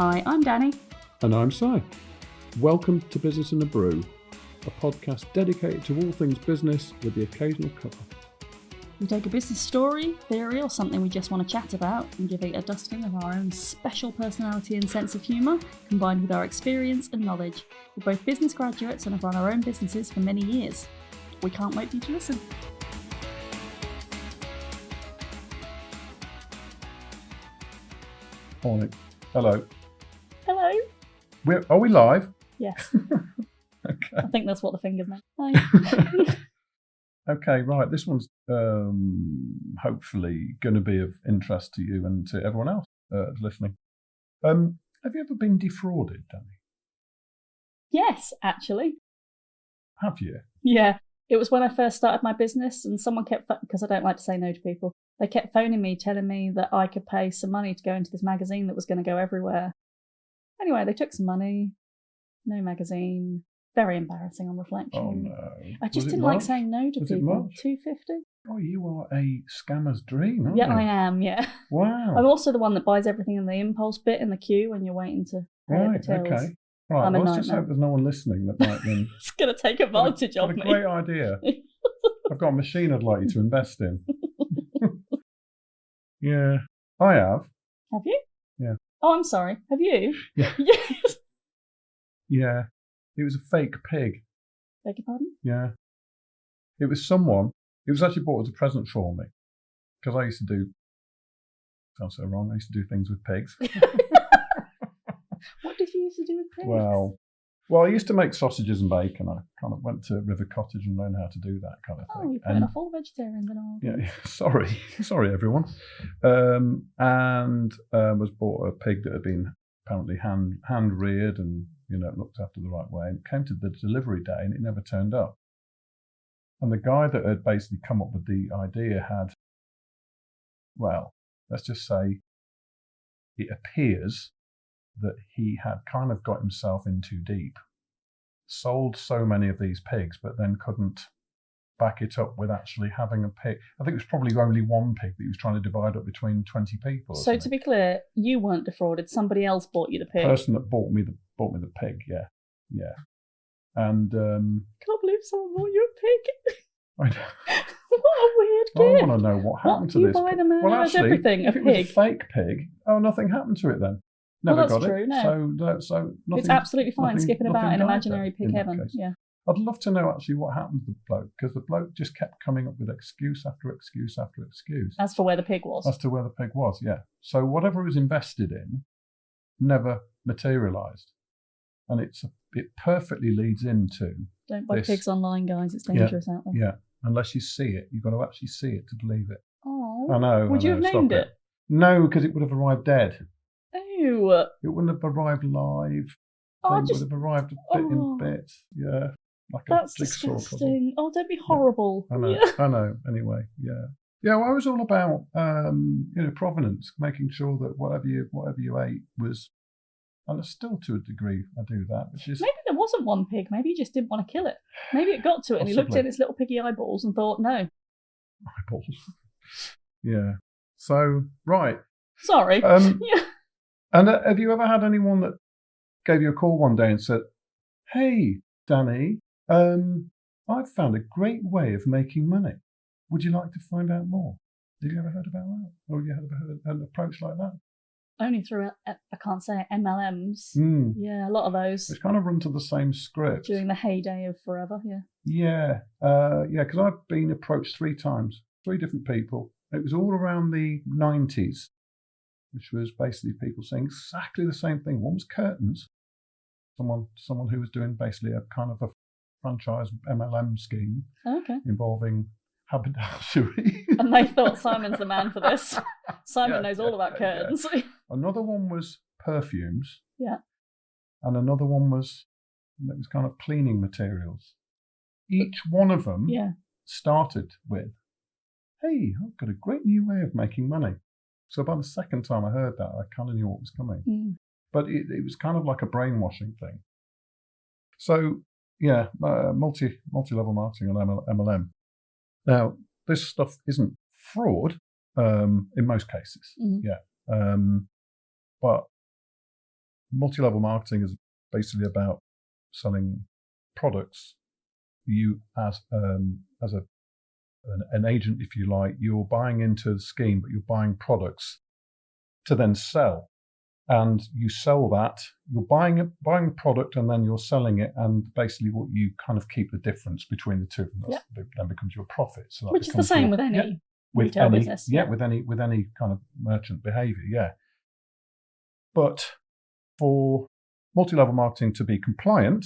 Hi, I'm Danny. And I'm Si. Welcome to Business in a Brew, a podcast dedicated to all things business with the occasional cover. We take a business story, theory, or something we just want to chat about and give it a dusting of our own special personality and sense of humour, combined with our experience and knowledge. We're both business graduates and have run our own businesses for many years. We can't wait for you to listen. Morning. Hello. Hello. Are we live? Yes. Okay. I think that's what the fingers meant. Hi. Okay, right. This one's hopefully going to be of interest to you and to everyone else listening. Have you ever been defrauded, Danny? Yes, actually. Have you? Yeah. It was when I first started my business and someone kept, because I don't like to say no to people, they kept phoning me, telling me that I could pay some money to go into this magazine that was going to go everywhere. Anyway, they took some money, no magazine. Very embarrassing on reflection. Oh, no. I just didn't like saying no to people. $250. Oh, you are a scammer's dream, aren't you? Yeah, I am, yeah. Wow. I'm also the one that buys everything in the impulse bit in the queue when you're waiting to pay Right, the tills. okay. Right, I'm let's just hope there's no one listening that might then... It's going to take advantage of me. What a great idea. I've got a machine I'd like you to invest in. Yeah, I have. Have you? Yeah. Oh, I'm sorry. Have you? Yeah. Yes. Yeah. It was a fake pig. Beg your pardon? Yeah. It was someone, it was actually bought as a present for me. Because I used to do, sounds so wrong, I used to do things with pigs. What did you used to do with pigs? Well, I used to make sausages and bacon. I kind of went to River Cottage and learned how to do that kind of thing. Oh, you're putting off all vegetarians and all. Yeah, sorry everyone. And was bought a pig that had been apparently hand reared and looked after the right way. And it came to the delivery day and it never turned up. And the guy that had basically come up with the idea had, well, let's just say, it appears that he had kind of got himself in too deep, sold so many of these pigs, but then couldn't back it up with actually having a pig. I think it was probably only one pig that he was trying to divide up between 20 people. So to be clear, you weren't defrauded. Somebody else bought you the pig. The person that bought me the pig, yeah. And can't believe someone bought you a pig. I know. What a weird gift. I want to know what happened to you this. Buy the man well, who has actually, everything, if a it pig. was a fake pig, nothing happened to it then. Never well, that's got true, it. No. So nothing, it's absolutely fine skipping about in died imaginary then, pig in heaven. Yeah. I'd love to know actually what happened to the bloke, because the bloke just kept coming up with excuse after excuse after excuse. As for where the pig was. As to where the pig was, yeah. So whatever it was invested in never materialised. And it perfectly leads into... Don't buy pigs online, guys. It's dangerous out there. Yeah, unless you see it. You've got to actually see it to believe it. Oh. I know. Would you have named it? No, because it would have arrived dead. Ew. It wouldn't have arrived live. It would have arrived a bit in bits. Yeah. Like that's a jigsaw disgusting. Oh, don't be horrible. Yeah. I know. Yeah. I know. Anyway, yeah. Yeah, well, I was all about provenance, making sure that whatever you ate was, and still to a degree I do that, which is... Maybe there wasn't one pig. Maybe he just didn't want to kill it. Maybe it got to it and he looked at its little piggy eyeballs and thought, no. Eyeballs. Yeah. So, right. Sorry. Yeah. And have you ever had anyone that gave you a call one day and said, "Hey, Danny, I've found a great way of making money. Would you like to find out more?" Have you ever heard about that? Or you ever heard an approach like that? Only through, I can't say it, MLMs. Yeah, a lot of those. It's kind of run to the same script. During the heyday of forever, yeah. Yeah, because I've been approached 3 times, 3 different people. It was all around the 90s, which was basically people saying exactly the same thing. One was curtains. Someone who was doing basically a kind of a franchise MLM scheme involving haberdashery. And they thought Simon's the man for this. Simon knows all about curtains. Yeah. Another one was perfumes. Yeah. And another one was kind of cleaning materials. Each one of them started with, "Hey, I've got a great new way of making money." So by the second time I heard that, I kind of knew what was coming. But it was kind of like a brainwashing thing. So, yeah, multi-level marketing and MLM. Now, this stuff isn't fraud in most cases. Yeah. But multi-level marketing is basically about selling products. You as an agent, if you like, you're buying into the scheme, but you're buying products to then sell. And you sell that, you're buying a product and then you're selling it, and basically what you kind of keep the difference between the two, and then becomes your profit. So that which is the same with any retail business. With any kind of merchant behaviour, yeah. But for multi-level marketing to be compliant,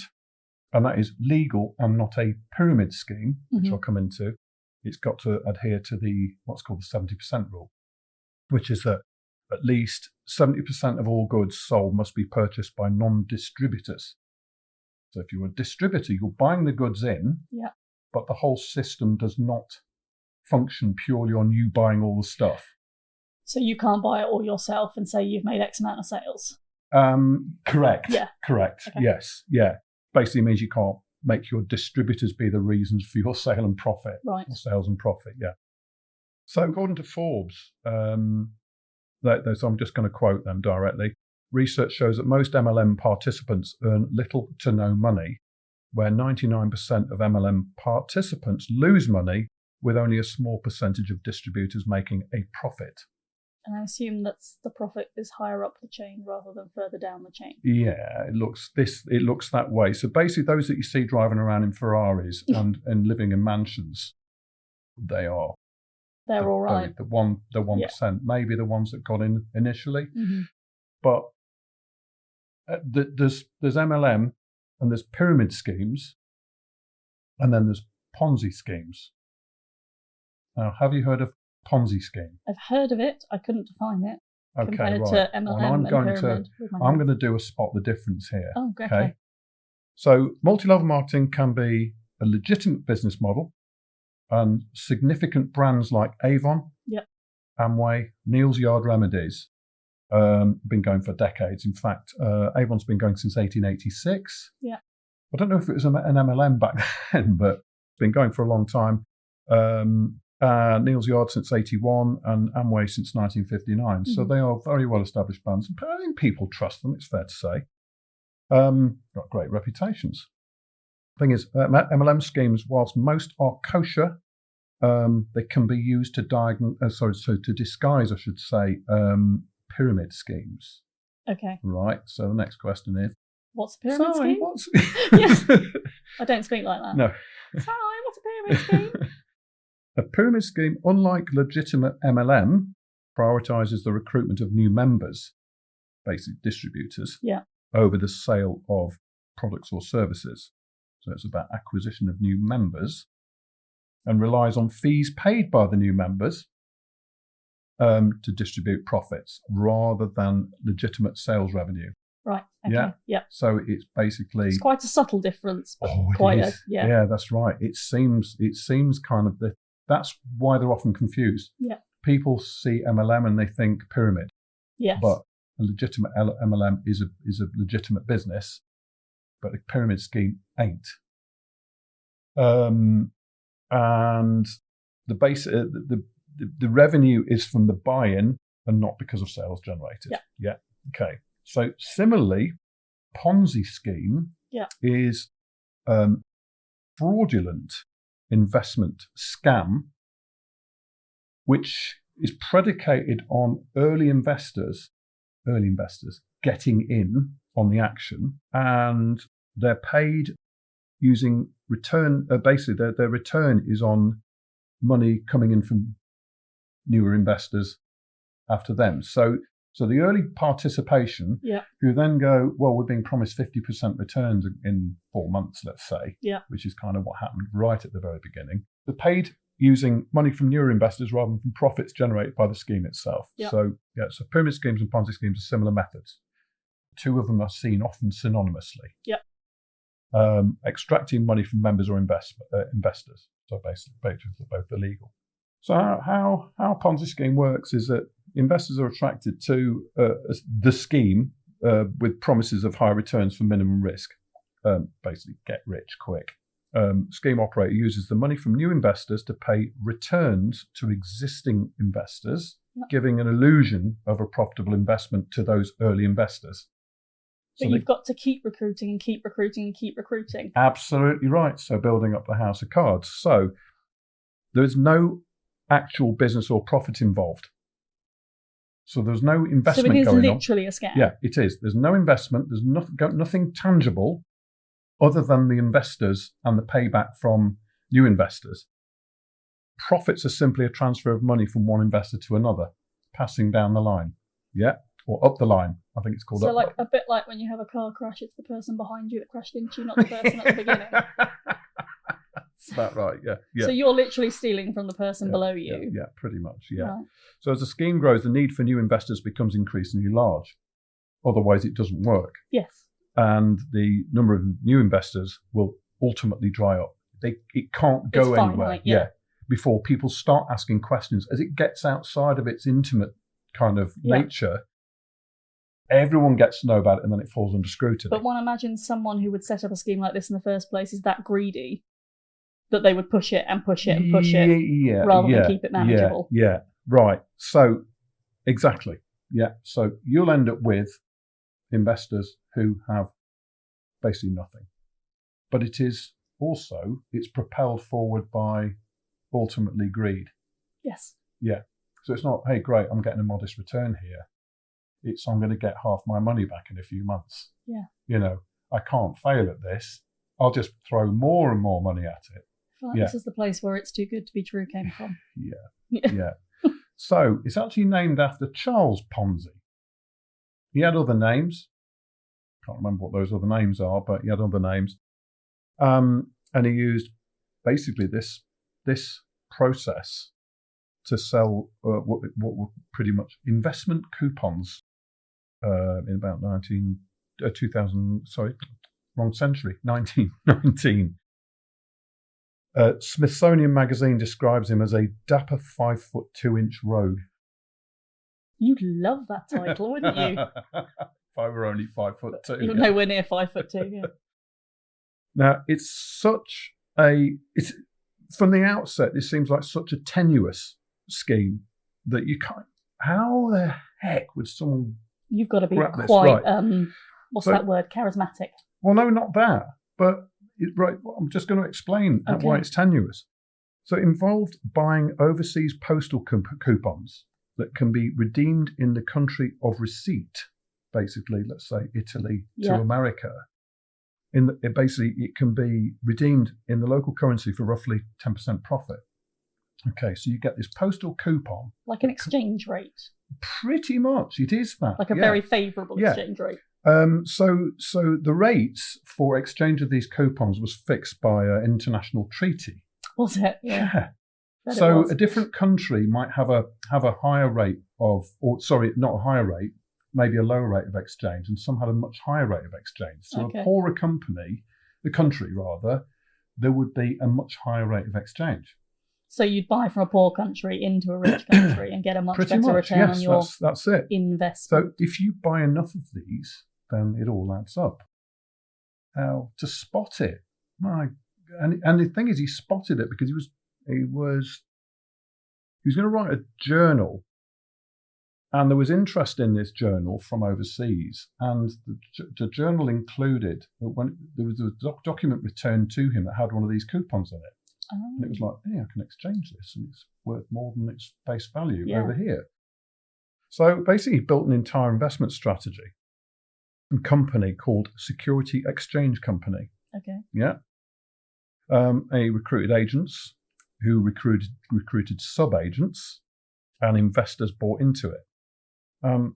and that is legal and not a pyramid scheme, which I'll come into, it's got to adhere to what's called the 70% rule, which is that at least 70% of all goods sold must be purchased by non-distributors. So if you're a distributor, you're buying the goods in, but the whole system does not function purely on you buying all the stuff. So you can't buy it all yourself and say you've made X amount of sales? Correct. Yeah. Correct. Okay. Yes. Yeah. Basically means you can't make your distributors be the reasons for your sale and profit. Right. Or sales and profit, yeah. So according to Forbes, so I'm just going to quote them directly. Research shows that most MLM participants earn little to no money, where 99% of MLM participants lose money, with only a small percentage of distributors making a profit. And I assume that the profit is higher up the chain rather than further down the chain. Yeah, it looks that way. So basically, those that you see driving around in Ferraris and living in mansions, they're all right. The 1%, maybe the ones that got in initially, but there's MLM and there's pyramid schemes, and then there's Ponzi schemes. Now, have you heard of Ponzi scheme? I've heard of it. I couldn't define it. Okay, compared to MLM and pyramid. I'm going to do a spot the difference here. Oh, okay. So multi-level marketing can be a legitimate business model, and significant brands like Avon, Amway, Neal's Yard Remedies, been going for decades. In fact, Avon's been going since 1886. Yeah. I don't know if it was an MLM back then, but it's been going for a long time. Neal's Yard since 81 and Amway since 1959. So they are very well established brands. I think people trust them, it's fair to say. Got great reputations. Thing is, MLM schemes, whilst most are kosher, they can be used to to disguise, I should say, pyramid schemes. Okay. Right. So the next question is, what's a pyramid scheme? I don't speak like that. No. Sorry, what's a pyramid scheme? A pyramid scheme, unlike legitimate MLM, prioritises the recruitment of new members, basic distributors, over the sale of products or services. So it's about acquisition of new members, and relies on fees paid by the new members to distribute profits rather than legitimate sales revenue. Right. Okay. Yeah. So it's basically, it's quite a subtle difference. Yeah, that's right. It seems kind of that's why they're often confused. Yeah. People see MLM and they think pyramid. Yes. But a legitimate MLM is a legitimate business, but a pyramid scheme ain't. And the revenue is from the buy-in and not because of sales generated. Yeah. Okay. So similarly, Ponzi scheme is fraudulent investment scam, which is predicated on early investors getting in on the action, and they're paid using return. Basically, their return is on money coming in from newer investors after them. So the early participation, who then go, well, we're being promised 50% returns in 4 months, let's say, which is kind of what happened right at the very beginning. They're paid using money from newer investors rather than from profits generated by the scheme itself. So pyramid schemes and Ponzi schemes are similar methods. Two of them are seen often synonymously. Extracting money from members or investors. So basically, they're both illegal. So how Ponzi scheme works is that investors are attracted to the scheme with promises of high returns for minimum risk. Basically, get rich quick. Scheme operator uses the money from new investors to pay returns to existing investors, giving an illusion of a profitable investment to those early investors. But you've got to keep recruiting and keep recruiting and keep recruiting. Absolutely right. So building up the house of cards. So there's no actual business or profit involved. So there's no investment going on. So it is literally a scam. Yeah, it is. There's no investment. There's nothing tangible other than the investors and the payback from new investors. Profits are simply a transfer of money from one investor to another, passing down the line. Yeah, or up the line. I think it's called so up. Like a bit like when you have a car crash, it's the person behind you that crashed into you, not the person at the beginning. That's about right, yeah. So you're literally stealing from the person below you. Yeah, pretty much, yeah. Right. So as the scheme grows, the need for new investors becomes increasingly large. Otherwise, it doesn't work. Yes. And the number of new investors will ultimately dry up. It can't go anywhere. Before people start asking questions. As it gets outside of its intimate kind of nature, everyone gets to know about it and then it falls under scrutiny. But one imagines someone who would set up a scheme like this in the first place is that greedy that they would push it and push it and push it rather than keep it manageable. Yeah, right. So, exactly. Yeah. So you'll end up with investors who have basically nothing. But it is also, it's propelled forward by ultimately greed. Yes. Yeah. So it's not, hey, great, I'm getting a modest return here. It's, I'm going to get half my money back in a few months. Yeah. You know, I can't fail at this. I'll just throw more and more money at it. I feel like this is the place where it's too good to be true came from. Yeah. So it's actually named after Charles Ponzi. He had other names. Can't remember what those other names are, but he had other names. And he used basically this process to sell what were pretty much investment coupons in about 1919. Smithsonian Magazine describes him as a dapper 5'2" rogue. You'd love that title, wouldn't you? If I were only 5'2". You're nowhere near 5'2", yeah. Now, it's from the outset, it seems like such a tenuous scheme that you can't, how the heck would someone You've got to be quite, what's that word, charismatic. Well, no, not that, but I'm just going to explain why it's tenuous. So it involved buying overseas postal coupons that can be redeemed in the country of receipt, basically, let's say Italy to America. It can be redeemed in the local currency for roughly 10% profit. Okay, so you get this postal coupon. Like an exchange rate. Pretty much, it is that. Like a very favourable exchange rate. So the rates for exchange of these coupons was fixed by an international treaty. Was it? Yeah. So a different country might have a higher rate not a higher rate, maybe a lower rate of exchange, and some had a much higher rate of exchange. So a poorer country, there would be a much higher rate of exchange. So you'd buy from a poor country into a rich country and get a much better return on your investment. So if you buy enough of these, then it all adds up. Now, to spot it, and the thing is, he spotted it because he was going to write a journal, and there was interest in this journal from overseas, and the journal included, when there was a document returned to him that had one of these coupons in it. And it was like, hey, I can exchange this and it's worth more than its face value over here. So basically he built an entire investment strategy and company called Security Exchange Company. Okay. Yeah. He recruited agents who recruited sub-agents, and investors bought into it. And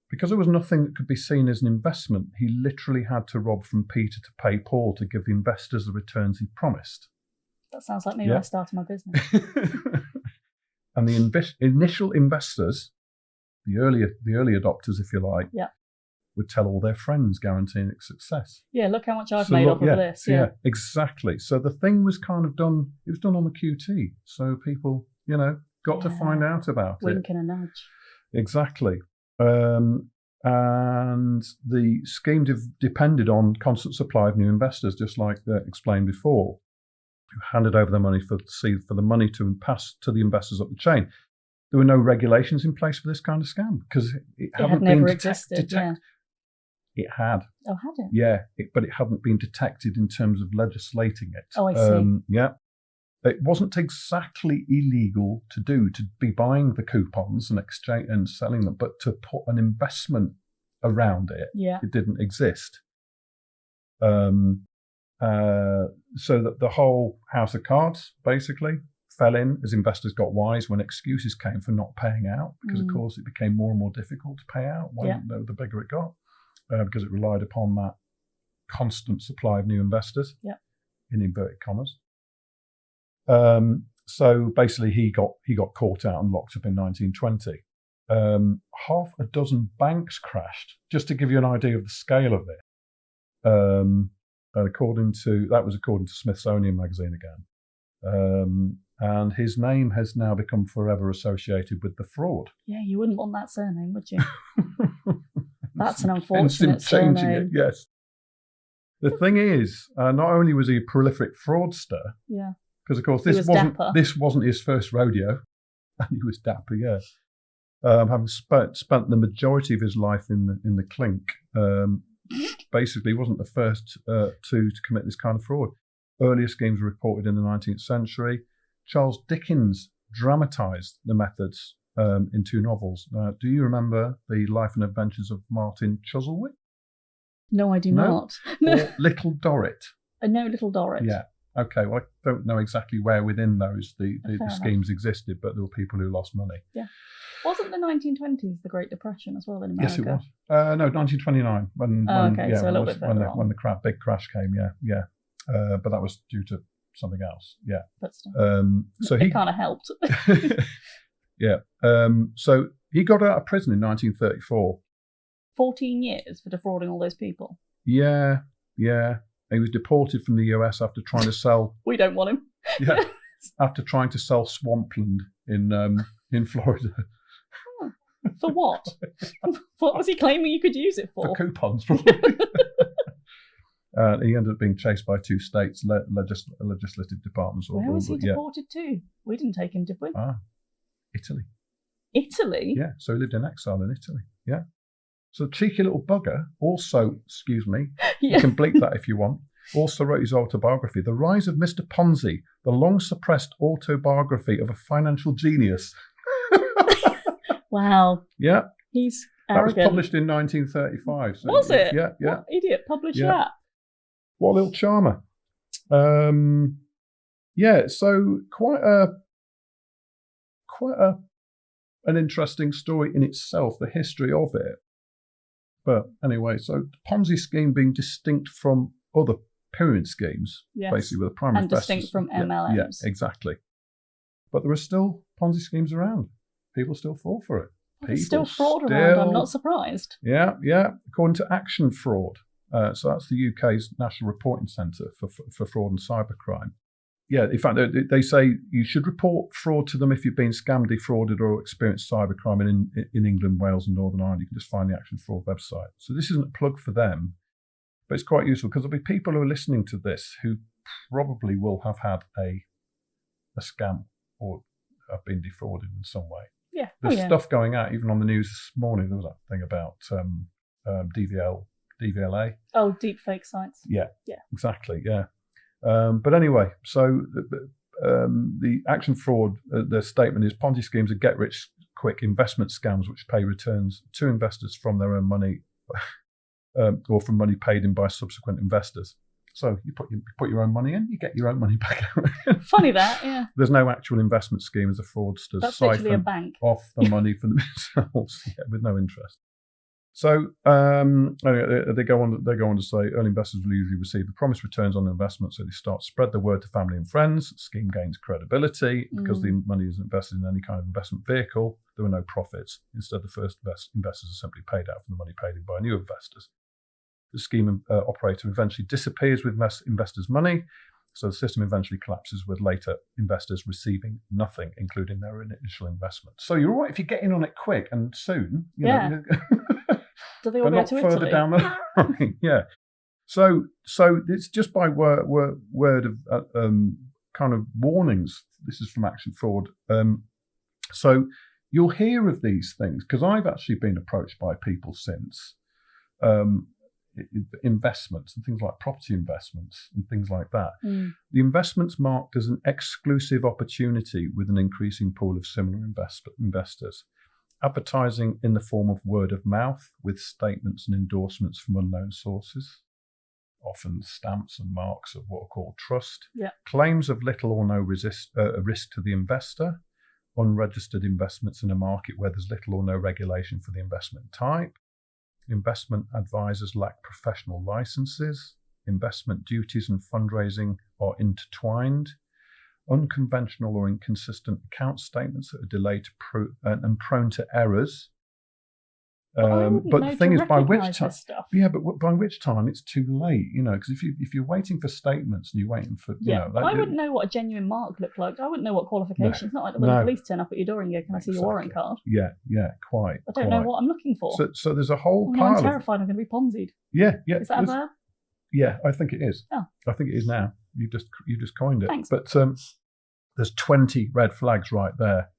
because there was nothing that could be seen as an investment, he literally had to rob from Peter to pay Paul to give the investors the returns he promised. That sounds like me when I started my business. And the initial investors, the early adopters, if you like, would tell all their friends, guaranteeing its success. Yeah, look how much I've made off of this. Yeah, exactly. So the thing was kind of done, it was done on the QT. So people, got to find out about Wink and a nudge. Exactly. And the scheme depended on constant supply of new investors, just like explained before, who handed over the money for the money to pass to the investors up the chain. There were no regulations in place for this kind of scam because it hadn't never been existed. It had. Oh, had it? Yeah, but it hadn't been detected in terms of legislating it. Oh, I see. Yeah. It wasn't exactly illegal to be buying the coupons and exchange and selling them, but to put an investment around it, it didn't exist. So that the whole house of cards basically fell in as investors got wise when excuses came for not paying out, because of course it became more and more difficult to pay out the bigger it got, because it relied upon that constant supply of new investors, in inverted commas. So basically he got caught out and locked up in 1920. Half a dozen banks crashed, just to give you an idea of the scale of it. According to Smithsonian Magazine again. And his name has now become forever associated with the fraud. Yeah, you wouldn't want that surname, would you? That's an unfortunate surname. Changing it, yes. The thing is, not only was he a prolific fraudster, because of course this wasn't his first rodeo, and he was dapper, having spent the majority of his life in the clink. Basically, he wasn't the first to commit this kind of fraud. Earlier schemes were reported in the 19th century. Charles Dickens dramatised the methods in 2 novels. Do you remember The Life and Adventures of Martin Chuzzlewit? No, I do not. Or Little Dorrit? I know Little Dorrit. Yeah. Okay, well, I don't know exactly where within those the schemes existed, but there were people who lost money. Yeah. Wasn't the 1920s the Great Depression as well in America? Yes, it was. No, 1929. So a little bit further on. When the big crash came, but that was due to something else, But still, so it kind of helped. So he got out of prison in 1934. 14 years for defrauding all those people. Yeah. He was deported from the US after trying to sell. We don't want him. After trying to sell swampland in Florida. For what? What was he claiming you could use it for? For coupons, probably. He ended up being chased by 2 states' legislative departments. Where was he deported to? We didn't take him, did we? Italy. Italy? Yeah, so he lived in exile in Italy. Yeah. So the cheeky little bugger also, excuse me, you can bleep that if you want, also wrote his autobiography, The Rise of Mr. Ponzi, the long-suppressed autobiography of a financial genius. Wow. Yeah. He's arrogant. That was published in 1935. So was it? Yeah. What idiot published that? What a little charmer. So quite an interesting story in itself, the history of it. But anyway, so the Ponzi scheme being distinct from other pyramid schemes, basically with a primary and distinct from MLMs. Yeah, exactly. But there are still Ponzi schemes around. People still fall for it. There's still fraud around. I'm not surprised. Yeah. According to Action Fraud, so that's the UK's National Reporting Centre for Fraud and Cybercrime. Yeah, in fact, they say you should report fraud to them if you've been scammed, defrauded, or experienced cybercrime in England, Wales, and Northern Ireland. You can just find the Action Fraud website. So this isn't a plug for them, but it's quite useful because there'll be people who are listening to this who probably will have had a scam or have been defrauded in some way. Yeah. There's stuff going out, even on the news this morning. There was that thing about DVLA. Oh, deep fake sites. Yeah. Exactly, yeah. But anyway, so the Action Fraud, their statement is Ponzi schemes are get-rich-quick investment scams which pay returns to investors from their own money or from money paid in by subsequent investors. So you put your own money in, you get your own money back out. Funny that, yeah. There's no actual investment scheme as a fraudster. That's literally a bank. Off the money for themselves with no interest. So they go on to say early investors will usually receive the promised returns on their investment, so they start to spread the word to family and friends. Scheme gains credibility because the money is invested in any kind of investment vehicle. There are no profits. Instead, the first investors are simply paid out from the money paid in by new investors. The scheme operator eventually disappears with investors' money, so the system eventually collapses with later investors receiving nothing, including their initial investment. So you're all right if you get in on it quick and soon. You know, do they all go to Italy? Further down the line. Yeah. So it's just by word of kind of warnings. This is from Action Fraud. So you'll hear of these things because I've actually been approached by people since investments and things like property investments and things like that. Mm. The investment's marked as an exclusive opportunity with an increasing pool of similar investors. Advertising in the form of word of mouth with statements and endorsements from unknown sources, often stamps and marks of what are called trust. Yeah. Claims of little or no risk to the investor. Unregistered investments in a market where there's little or no regulation for the investment type. Investment advisors lack professional licenses. Investment duties and fundraising are intertwined. Unconventional or inconsistent account statements that are delayed and prone to errors. But the thing is, by which time? Yeah, but by which time it's too late, because if you're waiting for statements and you're waiting for, I wouldn't know what a genuine mark looked like. I wouldn't know what qualifications. It's not like when the police turn up at your door and go, "Can I see your warrant card?" Yeah, quite. I don't know what I'm looking for. So there's a whole pile. I'm terrified I'm going to be Ponzi'd. Yeah. Is that a verb? Yeah, I think it is. Oh. I think it is now. You just coined it. Thanks. But there's 20 red flags right there.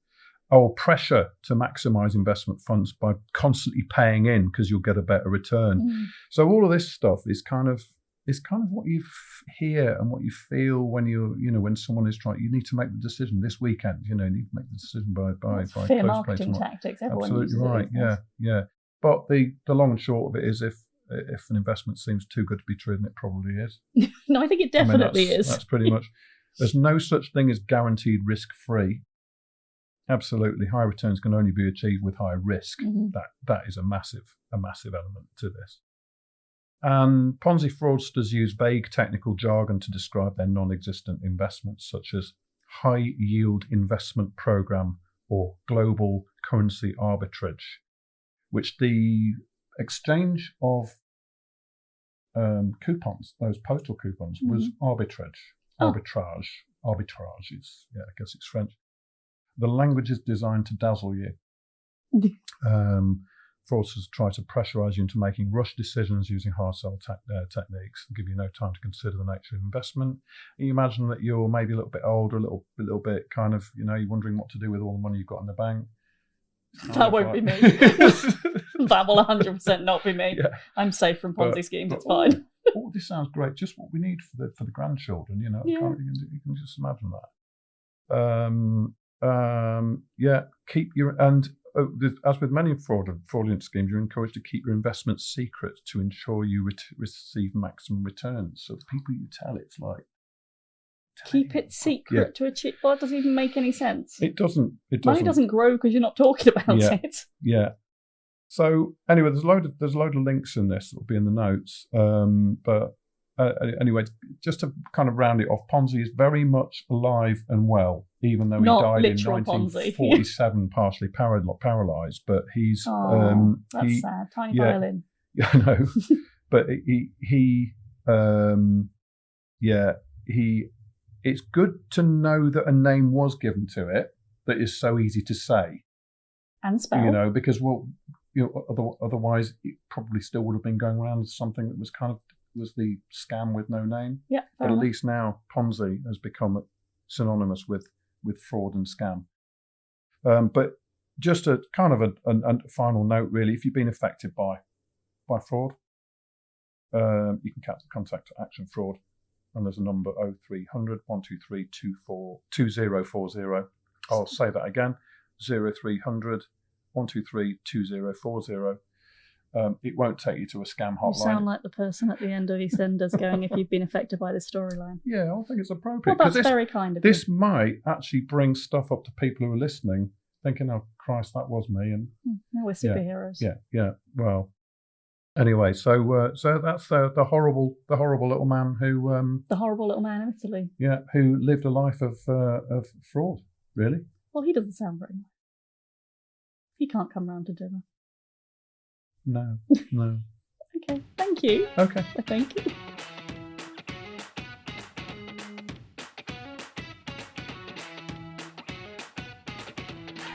Pressure to maximize investment funds by constantly paying in because you'll get a better return. Mm. So all of this stuff is kind of what you hear and what you feel when when someone is trying. You need to make the decision this weekend. You need to make the decision by fear marketing tactics. Everyone Absolutely uses right. it. Yeah. But the long and short of it is, if an investment seems too good to be true, then it probably is. No, I think it definitely is. That's pretty much. There's no such thing as guaranteed risk-free. Absolutely, high returns can only be achieved with high risk. Mm-hmm. That is a massive element to this. And Ponzi fraudsters use vague technical jargon to describe their non-existent investments, such as high yield investment program or global currency arbitrage, which the exchange of coupons, those postal coupons, was arbitrage. Arbitrage is, I guess it's French. The language is designed to dazzle you. Fraudsters try to pressurize you into making rush decisions using hard sell techniques and give you no time to consider the nature of investment. And you imagine that you're maybe a little bit older, a little bit kind of, you're wondering what to do with all the money you've got in the bank. That won't be me. That will 100% not be me. Yeah. I'm safe from Ponzi schemes. It's fine. This sounds great. Just what we need for the grandchildren. You can just imagine that. Keep your as with many fraudulent schemes, you're encouraged to keep your investments secret to ensure you receive maximum returns. So the people you tell, it's like keep it secret to achieve. Well, it doesn't even make any sense. It doesn't. Money doesn't grow because you're not talking about it. Yeah. So anyway, there's a load of links in this that will be in the notes. But anyway, just to kind of round it off, Ponzi is very much alive and well, even though he died in 1947, partially paralysed. But he's that's sad. Tiny violin. I know, but it's good to know that a name was given to it that is so easy to say and spell. Because otherwise it probably still would have been going around as something that was the scam with no name. Yeah, but at least now Ponzi has become synonymous with fraud and scam. But just a kind of a final note, really, if you've been affected by fraud, you can contact Action Fraud, and there's a number 0300 123 2040. I'll say that again, 0300 123 2040. It won't take you to a scam hotline. You sound like the person at the end of EastEnders going, if you've been affected by this storyline. Yeah, I think it's appropriate. Well, that's very kind of you. This might actually bring stuff up to people who are listening, thinking, oh, Christ, that was me. And no, we're superheroes. Yeah. Well, anyway, so that's the horrible little man who... the horrible little man in Italy. Yeah, who lived a life of fraud, really. Well, he doesn't sound very nice. He can't come round to dinner. No. Okay, thank you. Okay. Thank you.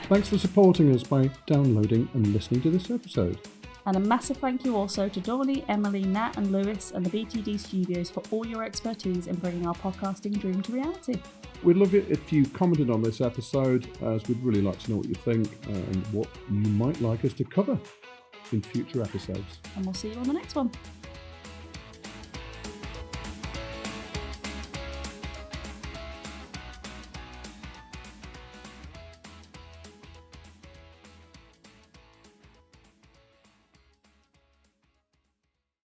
Thanks for supporting us by downloading and listening to this episode. And a massive thank you also to Donnie, Emily, Nat and Lewis and the BTD Studios for all your expertise in bringing our podcasting dream to reality. We'd love it if you commented on this episode, as we'd really like to know what you think and what you might like us to cover in future episodes. And we'll see you on the next one.